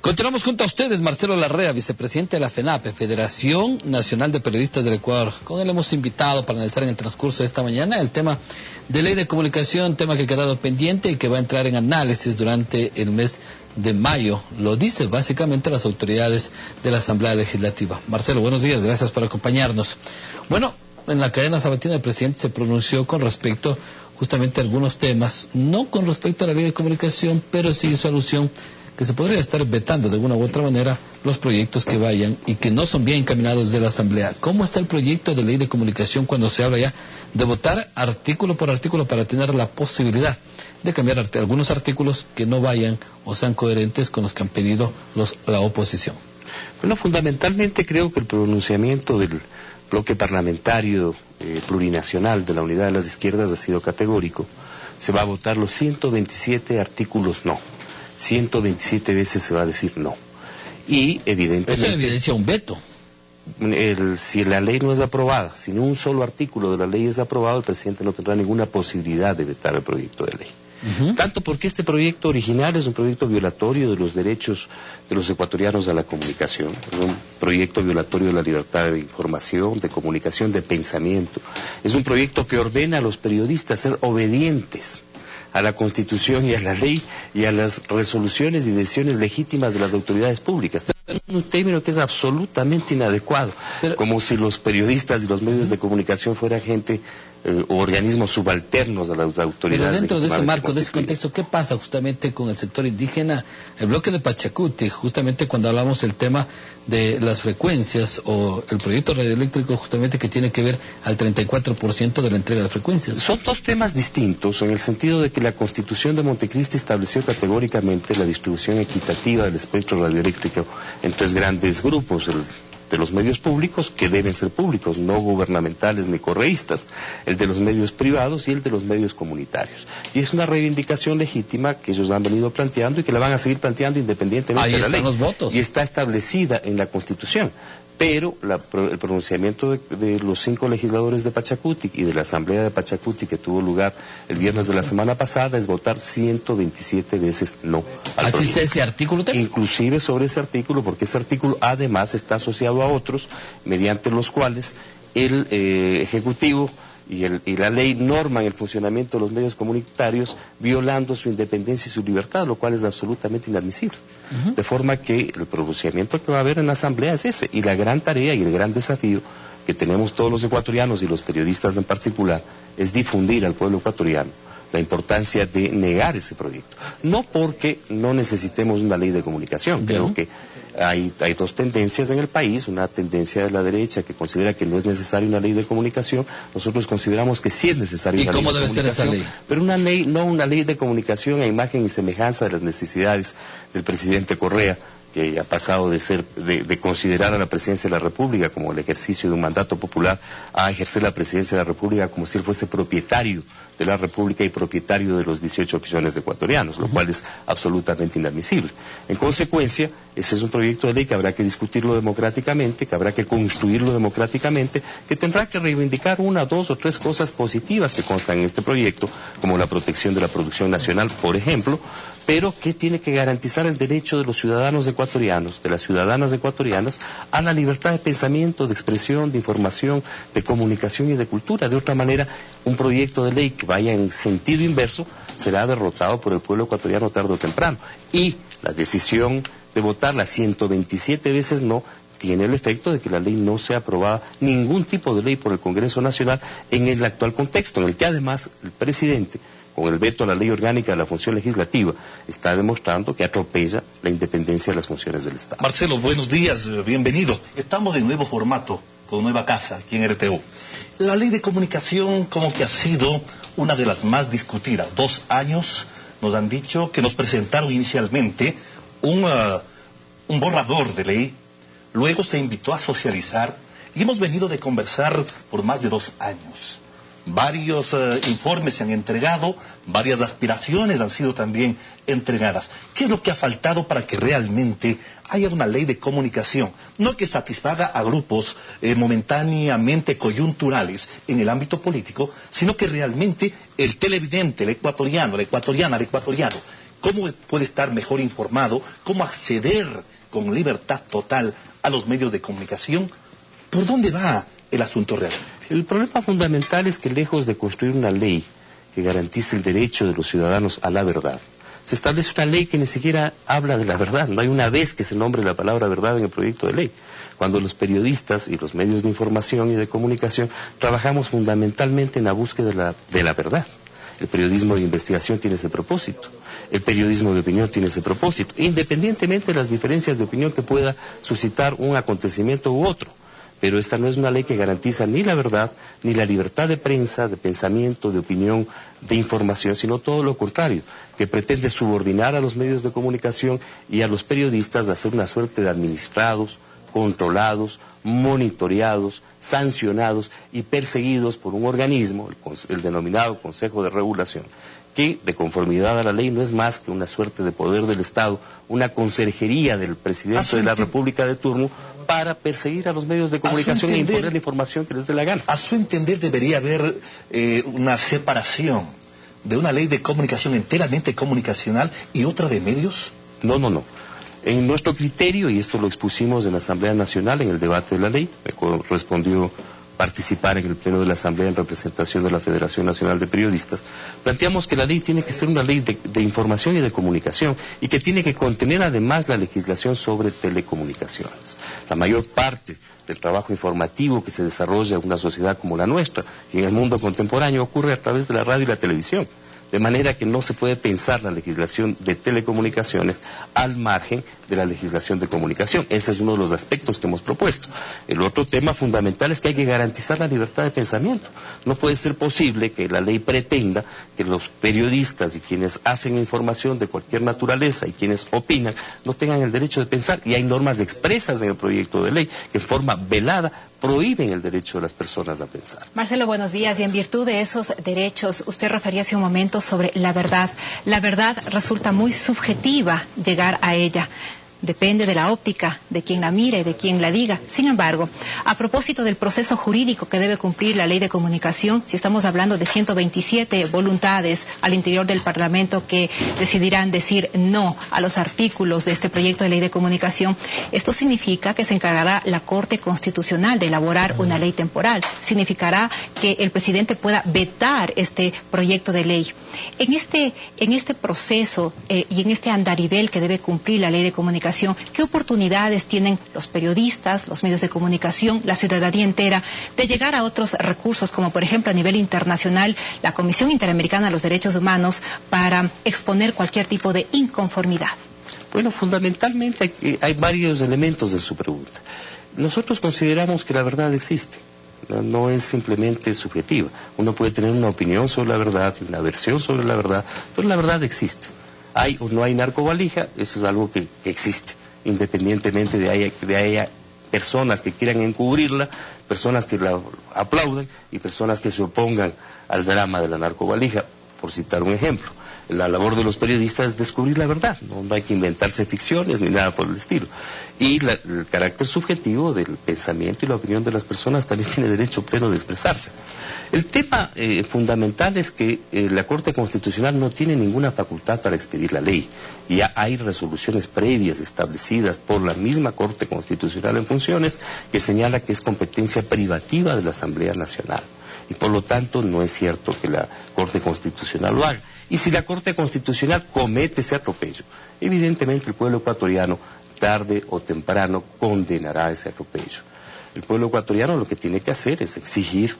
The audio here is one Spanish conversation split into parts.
Continuamos junto a ustedes, Marcelo Larrea, vicepresidente de la FENAPE, Federación Nacional de Periodistas del Ecuador. Con él hemos invitado para analizar en el transcurso de esta mañana el tema de ley de comunicación, tema que ha quedado pendiente y que va a entrar en análisis durante el mes de mayo. Lo dicen básicamente las autoridades de la Asamblea Legislativa. Marcelo, buenos días, gracias por acompañarnos. Bueno, en la cadena sabatina el presidente se pronunció con respecto justamente a algunos temas, no con respecto a la ley de comunicación, pero sí hizo alusión que se podría estar vetando de alguna u otra manera los proyectos que vayan y que no son bien encaminados de la Asamblea. ¿Cómo está el proyecto de ley de comunicación cuando se habla ya de votar artículo por artículo para tener la posibilidad de cambiar algunos artículos que no vayan o sean coherentes con los que han pedido la oposición? Bueno, fundamentalmente creo que el pronunciamiento del bloque parlamentario plurinacional de la Unidad de las Izquierdas ha sido categórico. Se va a votar los 127 artículos no. 127 veces se va a decir no. Y evidentemente... Eso evidencia un veto. Si la ley no es aprobada, si no un solo artículo de la ley es aprobado, el presidente no tendrá ninguna posibilidad de vetar el proyecto de ley. Tanto porque este proyecto original es un proyecto violatorio de los derechos de los ecuatorianos a la comunicación, es un proyecto violatorio de la libertad de información, de comunicación, de pensamiento. Es un proyecto que ordena a los periodistas ser obedientes a la Constitución y a la ley y a las resoluciones y decisiones legítimas de las autoridades públicas. Un término que es absolutamente inadecuado, como si los periodistas y los medios de comunicación fueran gente o organismos subalternos a las autoridades. Pero dentro de ese marco, de ese contexto, ¿qué pasa justamente con el sector indígena? El bloque de Pachacuti, justamente cuando hablamos del tema de las frecuencias o el proyecto radioeléctrico justamente que tiene que ver al 34% de la entrega de frecuencias. Son dos temas distintos en el sentido de que la Constitución de Montecristi estableció categóricamente la distribución equitativa del espectro radioeléctrico en tres grandes grupos, el de los medios públicos, que deben ser públicos, no gubernamentales ni correístas, el de los medios privados y el de los medios comunitarios. Y es una reivindicación legítima que ellos han venido planteando y que la van a seguir planteando independientemente de la ley. Ahí están los votos. Y está establecida en la Constitución. Pero el pronunciamiento de los 5 legisladores de Pachacuti y de la Asamblea de Pachacuti que tuvo lugar el viernes de la semana pasada es votar 127 veces no al proyecto. ¿Así es ese artículo también? Inclusive sobre ese artículo, porque ese artículo además está asociado a otros, mediante los cuales el Ejecutivo y la ley norman el funcionamiento de los medios comunitarios violando su independencia y su libertad, lo cual es absolutamente inadmisible. De forma que el pronunciamiento que va a haber en la Asamblea es ese, y la gran tarea y el gran desafío que tenemos todos los ecuatorianos y los periodistas en particular es difundir al pueblo ecuatoriano la importancia de negar ese proyecto. No porque no necesitemos una ley de comunicación, creo que hay dos tendencias en el país, una tendencia de la derecha que considera que no es necesaria una ley de comunicación, nosotros consideramos que sí es necesaria una ley de comunicación. ¿Y cómo debe ser esa ley? Pero una ley, no una ley de comunicación a imagen y semejanza de las necesidades del presidente Correa, que ha pasado de considerar a la presidencia de la República como el ejercicio de un mandato popular a ejercer la presidencia de la República como si él fuese propietario de la República y propietario de los 18 millones de ecuatorianos, lo cual es absolutamente inadmisible. En consecuencia, ese es un proyecto de ley que habrá que discutirlo democráticamente, que habrá que construirlo democráticamente, que tendrá que reivindicar 1, 2 o 3 cosas positivas que constan en este proyecto, como la protección de la producción nacional, por ejemplo, pero que tiene que garantizar el derecho de los ciudadanos ecuatorianos, de las ciudadanas ecuatorianas, a la libertad de pensamiento, de expresión, de información, de comunicación y de cultura. De otra manera, un proyecto de ley que vaya en sentido inverso será derrotado por el pueblo ecuatoriano tarde o temprano. Y la decisión de votar las 127 veces no tiene el efecto de que la ley no sea aprobada, ningún tipo de ley por el Congreso Nacional en el actual contexto, en el que además el presidente, con el veto a la ley orgánica de la función legislativa, está demostrando que atropella la independencia de las funciones del Estado. Marcelo, buenos días, bienvenido. Estamos en nuevo formato, con nueva casa, aquí en RTU. La ley de comunicación como que ha sido una de las más discutidas. 2 años nos han dicho que nos presentaron inicialmente un borrador de ley, luego se invitó a socializar y hemos venido de conversar por más de 2 años. Varios informes se han entregado, varias aspiraciones han sido también entregadas. ¿Qué es lo que ha faltado para que realmente haya una ley de comunicación? No que satisfaga a grupos momentáneamente coyunturales en el ámbito político, sino que realmente el televidente, el ecuatoriano, la ecuatoriana, el ecuatoriano, cómo puede estar mejor informado, cómo acceder con libertad total a los medios de comunicación. ¿Por dónde va el asunto realmente? El problema fundamental es que lejos de construir una ley que garantice el derecho de los ciudadanos a la verdad, se establece una ley que ni siquiera habla de la verdad. No hay una vez que se nombre la palabra verdad en el proyecto de ley. Cuando los periodistas y los medios de información y de comunicación trabajamos fundamentalmente en la búsqueda de la verdad. El periodismo de investigación tiene ese propósito. El periodismo de opinión tiene ese propósito, independientemente de las diferencias de opinión que pueda suscitar un acontecimiento u otro. Pero esta no es una ley que garantiza ni la verdad, ni la libertad de prensa, de pensamiento, de opinión, de información, sino todo lo contrario, que pretende subordinar a los medios de comunicación y a los periodistas de hacer una suerte de administrados, controlados, monitoreados, sancionados y perseguidos por un organismo, el denominado Consejo de Regulación, que de conformidad a la ley no es más que una suerte de poder del Estado, una conserjería del presidente de la República de turno para perseguir a los medios de comunicación e imponer la información que les dé la gana. A su entender debería haber una separación de una ley de comunicación enteramente comunicacional y otra de medios. No. En nuestro criterio, y esto lo expusimos en la Asamblea Nacional en el debate de la ley, me correspondió participar en el pleno de la Asamblea en representación de la Federación Nacional de Periodistas, planteamos que la ley tiene que ser una ley de información y de comunicación y que tiene que contener además la legislación sobre telecomunicaciones. La mayor parte del trabajo informativo que se desarrolla en una sociedad como la nuestra y en el mundo contemporáneo ocurre a través de la radio y la televisión. De manera que no se puede pensar la legislación de telecomunicaciones al margen de la legislación de comunicación. Ese es uno de los aspectos que hemos propuesto. El otro tema fundamental es que hay que garantizar la libertad de pensamiento. No puede ser posible que la ley pretenda que los periodistas y quienes hacen información de cualquier naturaleza y quienes opinan no tengan el derecho de pensar. Y hay normas expresas en el proyecto de ley que en forma velada prohíben el derecho de las personas a pensar. Marcelo, buenos días. Y en virtud de esos derechos, usted refería hace un momento sobre la verdad. La verdad resulta muy subjetiva llegar a ella. Depende de la óptica, de quien la mire, de quien la diga. Sin embargo, a propósito del proceso jurídico que debe cumplir la ley de comunicación, si estamos hablando de 127 voluntades al interior del Parlamento que decidirán decir no a los artículos de este proyecto de ley de comunicación, esto significa que se encargará la Corte Constitucional de elaborar una ley temporal. Significará que el presidente pueda vetar este proyecto de ley. En este proceso y en este andarivel que debe cumplir la ley de comunicación, ¿qué oportunidades tienen los periodistas, los medios de comunicación, la ciudadanía entera de llegar a otros recursos, como por ejemplo a nivel internacional, la Comisión Interamericana de los Derechos Humanos, para exponer cualquier tipo de inconformidad? Bueno, fundamentalmente hay varios elementos de su pregunta. Nosotros consideramos que la verdad existe. No es simplemente subjetiva. Uno puede tener una opinión sobre la verdad y una versión sobre la verdad, pero la verdad existe. Hay o no hay narcovalija, eso es algo que existe, independientemente de haya personas que quieran encubrirla, personas que la aplaudan y personas que se opongan al drama de la narcovalija, por citar un ejemplo. La labor de los periodistas es descubrir la verdad, no hay que inventarse ficciones ni nada por el estilo. Y el carácter subjetivo del pensamiento y la opinión de las personas también tiene derecho pleno de expresarse. El tema fundamental es que la Corte Constitucional no tiene ninguna facultad para expedir la ley. Ya hay resoluciones previas establecidas por la misma Corte Constitucional en funciones que señala que es competencia privativa de la Asamblea Nacional. Y por lo tanto no es cierto que la Corte Constitucional lo haga. Y si la Corte Constitucional comete ese atropello, evidentemente el pueblo ecuatoriano tarde o temprano condenará ese atropello. El pueblo ecuatoriano lo que tiene que hacer es exigir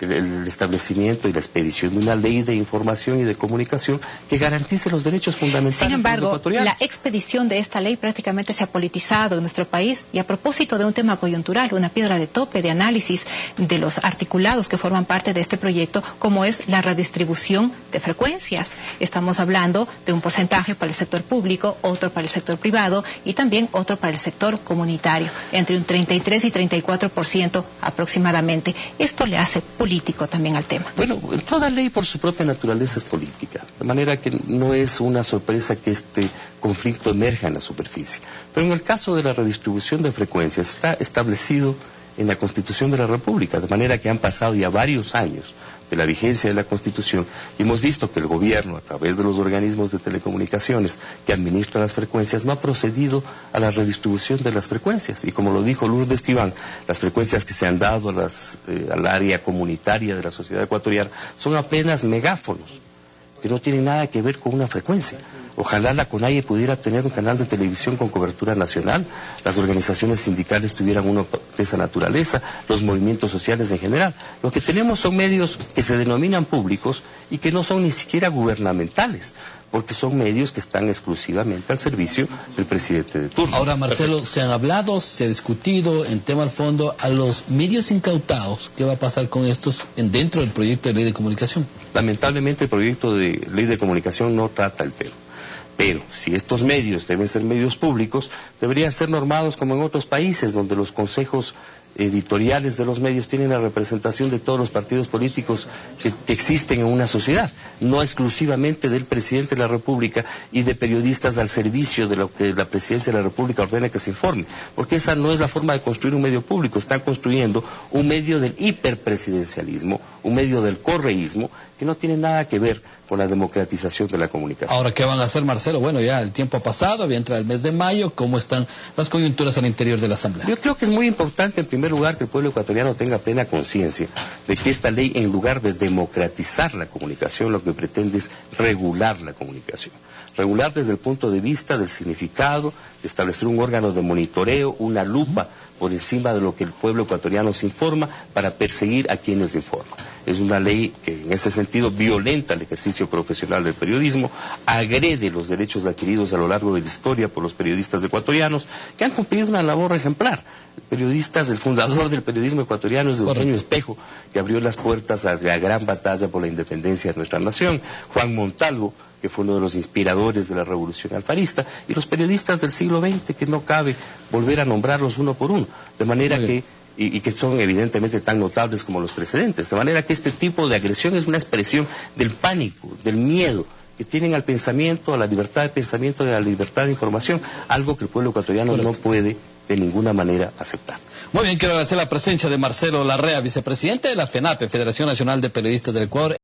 el establecimiento y la expedición de una ley de información y de comunicación que garantice los derechos fundamentales de los ecuatorianos. Sin embargo, la expedición de esta ley prácticamente se ha politizado en nuestro país, y a propósito de un tema coyuntural, una piedra de tope de análisis de los articulados que forman parte de este proyecto, como es la redistribución de frecuencias. Estamos hablando de un porcentaje para el sector público, otro para el sector privado y también otro para el sector comunitario, entre un 33 y 34% aproximadamente. Esto le hace político también al tema. Bueno, toda ley por su propia naturaleza es política, de manera que no es una sorpresa que este conflicto emerja en la superficie. Pero en el caso de la redistribución de frecuencias está establecido en la Constitución de la República, de manera que han pasado ya varios años de la vigencia de la Constitución, y hemos visto que el gobierno, a través de los organismos de telecomunicaciones que administran las frecuencias, no ha procedido a la redistribución de las frecuencias. Y como lo dijo Lourdes Tibán, las frecuencias que se han dado al área comunitaria de la sociedad ecuatoriana son apenas megáfonos, que no tienen nada que ver con una frecuencia. Ojalá la CONAIE pudiera tener un canal de televisión con cobertura nacional, las organizaciones sindicales tuvieran uno de esa naturaleza, los movimientos sociales en general. Lo que tenemos son medios que se denominan públicos y que no son ni siquiera gubernamentales, porque son medios que están exclusivamente al servicio del presidente de turno. Ahora, Marcelo, se han hablado, se ha discutido en tema al fondo a los medios incautados. ¿Qué va a pasar con estos dentro del proyecto de ley de comunicación? Lamentablemente el proyecto de ley de comunicación no trata el tema. Pero si estos medios deben ser medios públicos, deberían ser normados como en otros países, donde los consejos editoriales de los medios tienen la representación de todos los partidos políticos que existen en una sociedad, no exclusivamente del presidente de la República y de periodistas al servicio de lo que la presidencia de la República ordena que se informe, porque esa no es la forma de construir un medio público. Están construyendo un medio del hiperpresidencialismo, un medio del correísmo, que no tiene nada que ver con la democratización de la comunicación. Ahora, ¿qué van a hacer, Marcelo? Bueno, ya el tiempo ha pasado, había entrado el mes de mayo. ¿Cómo están las coyunturas al interior de la Asamblea? Yo creo que es muy importante, en primer lugar, que el pueblo ecuatoriano tenga plena conciencia de que esta ley, en lugar de democratizar la comunicación, lo que pretende es regular la comunicación. Regular desde el punto de vista del significado, de establecer un órgano de monitoreo, una lupa por encima de lo que el pueblo ecuatoriano se informa, para perseguir a quienes informan. Es una ley que en ese sentido violenta el ejercicio profesional del periodismo, agrede los derechos adquiridos a lo largo de la historia por los periodistas ecuatorianos, que han cumplido una labor ejemplar. El fundador del periodismo ecuatoriano es Eugenio Espejo, que abrió las puertas a la gran batalla por la independencia de nuestra nación. Juan Montalvo, que fue uno de los inspiradores de la revolución alfarista, y los periodistas del siglo XX, que no cabe volver a nombrarlos uno por uno, de manera que y que son evidentemente tan notables como los precedentes, de manera que este tipo de agresión es una expresión del pánico, del miedo que tienen al pensamiento, a la libertad de pensamiento y a la libertad de información, algo que el pueblo ecuatoriano no puede de ninguna manera aceptar. Muy bien, quiero agradecer la presencia de Marcelo Larrea, vicepresidente de la FENAPE, Federación Nacional de Periodistas del Ecuador.